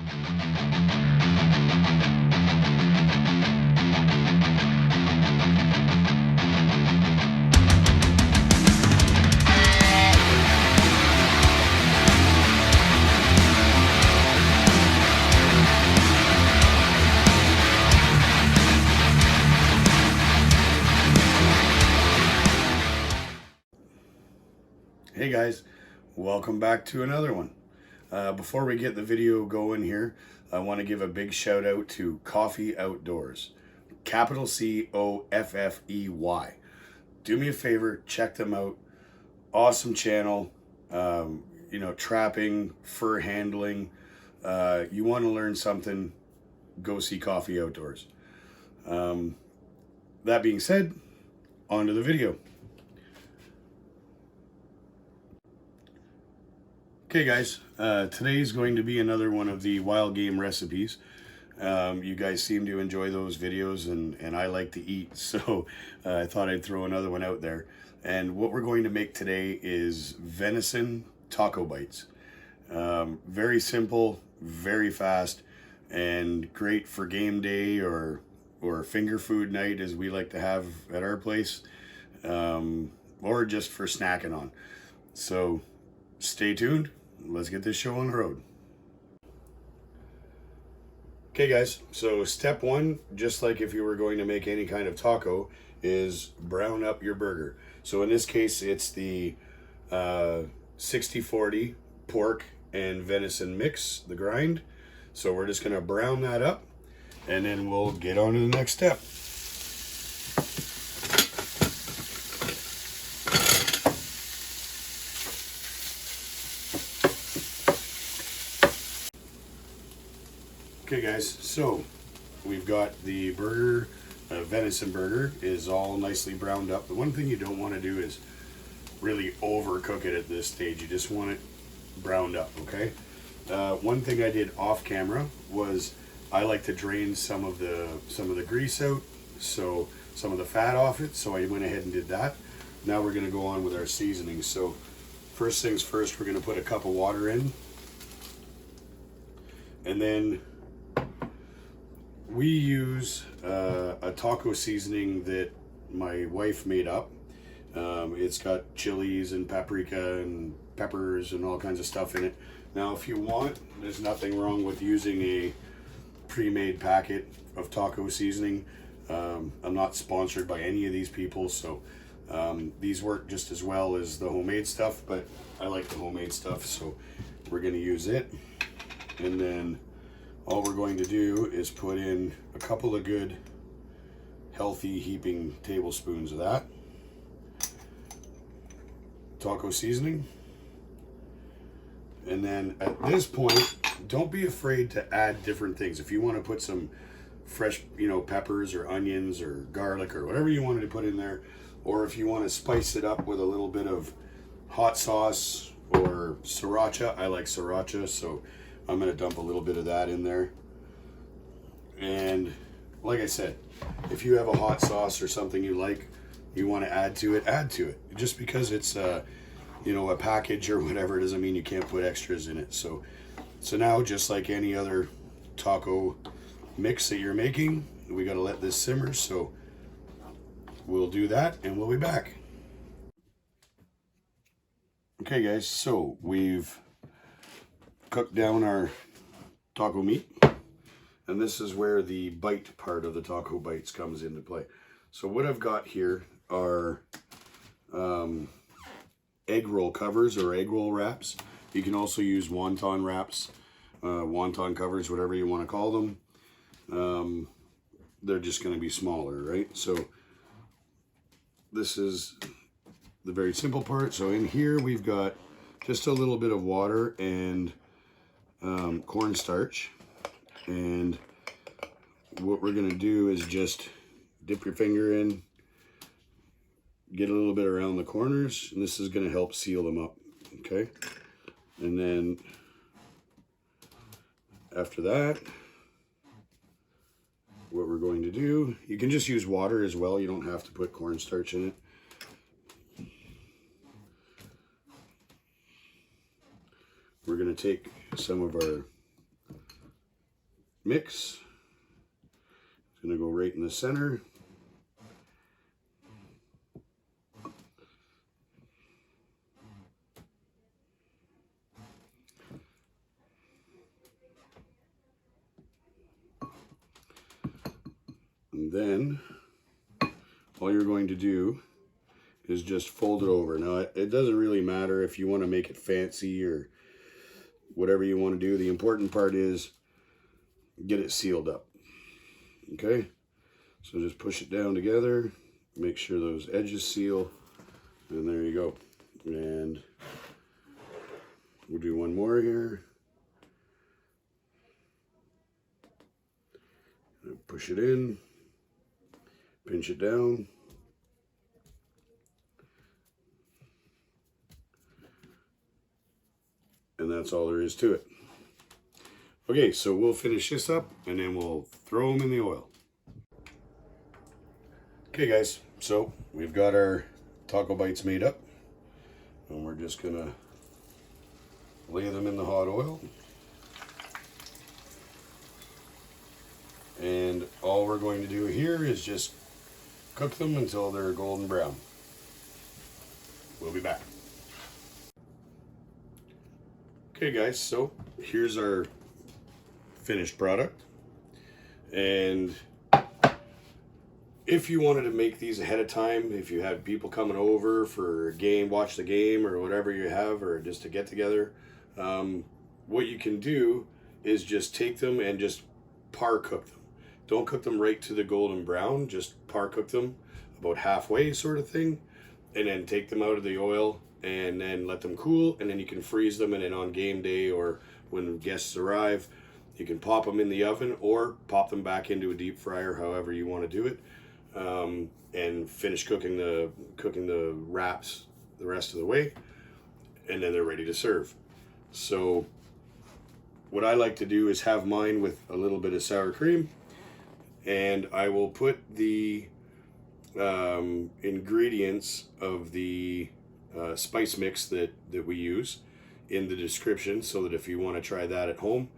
Hey guys, welcome back to another one. Before we get the video going here, I want to give a big shout out to Tubbyguyoutdoors. Capital Coffey. Do me a favor, check them out. Awesome channel. Trapping, fur handling. You want to learn something, go see Tubbyguyoutdoors. That being said, on to the video. Okay guys, today is going to be another one of the wild game recipes. You guys seem to enjoy those videos and I like to eat, so I thought I'd throw another one out there. And what we're going to make today is venison taco bites. Very simple, very fast, and great for game day or finger food night, as we like to have at our place, or just for snacking on. So stay tuned. Let's get this show on the road. Okay guys, so step one, just like if you were going to make any kind of taco, is brown up your burger. So in this case, it's the 60-40 pork and venison mix, the grind. So we're just gonna brown that up and then we'll get on to the next step. Okay guys, so we've got the burger, venison burger is all nicely browned up. The one thing you don't want to do is really overcook it at this stage. You just want it browned up, okay? One thing I did off camera was I like to drain some of the grease out, so some of the fat off it, so I went ahead and did that. Now we're gonna go on with our seasoning. So first things first, we're gonna put a cup of water in, and then we use a taco seasoning that my wife made up. It's got chilies and paprika and peppers and all kinds of stuff in it. Now if you want, there's nothing wrong with using a pre-made packet of taco seasoning. I'm not sponsored by any of these people, so these work just as well as the homemade stuff, but I like the homemade stuff, so we're gonna use it. And then all we're going to do is put in a couple of good healthy heaping tablespoons of that taco seasoning. And then at this point, don't be afraid to add different things. If you want to put some fresh, peppers or onions or garlic or whatever you wanted to put in there, or if you want to spice it up with a little bit of hot sauce or sriracha. I like sriracha, so I'm going to dump a little bit of that in there. And like I said, if you have a hot sauce or something you want to add to it. Just because it's a package or whatever doesn't mean you can't put extras in it. So now, just like any other taco mix that you're making, we got to let this simmer. So we'll do that and we'll be back. Okay guys, so we've cooked down our taco meat, and this is where the bite part of the taco bites comes into play. So what I've got here are egg roll covers or egg roll wraps. You can also use wonton wraps, wonton covers, whatever you want to call them. They're just going to be smaller, right? So this is the very simple part. So in here we've got just a little bit of water and cornstarch, and what we're going to do is just dip your finger in, get a little bit around the corners, and this is going to help seal them up, okay? And then after that, what we're going to do, you can just use water as well, you don't have to put cornstarch in it. We're going to take some of our mix. It's going to go right in the center. And then all you're going to do is just fold it over. Now, it doesn't really matter if you want to make it fancy or whatever you want to do. The important part is get it sealed up. Okay? So just push it down together, make sure those edges seal, and there you go. And we'll do one more here. Push it in, pinch it down. And that's all there is to it. Okay, so we'll finish this up and then we'll throw them in the oil. Okay guys, so we've got our taco bites made up and we're just gonna lay them in the hot oil. And all we're going to do here is just cook them until they're golden brown. We'll be back. Okay guys, so here's our finished product. And if you wanted to make these ahead of time, if you had people coming over for a game, watch the game or whatever you have, or just to get together, what you can do is just take them and just par cook them. Don't cook them right to the golden brown, just par cook them about halfway sort of thing, and then take them out of the oil and then let them cool, and then you can freeze them, and then on game day or when guests arrive, you can pop them in the oven or pop them back into a deep fryer, however you want to do it, and finish cooking the wraps the rest of the way, and then they're ready to serve. So what I like to do is have mine with a little bit of sour cream, and I will put the ingredients of the spice mix that we use in the description, so that if you want to try that at home,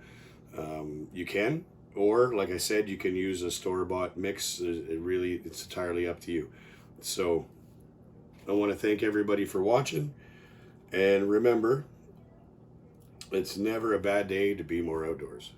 you can. Or like I said, you can use a store-bought mix. It's entirely up to you. So I want to thank everybody for watching, and remember, it's never a bad day to be more outdoors.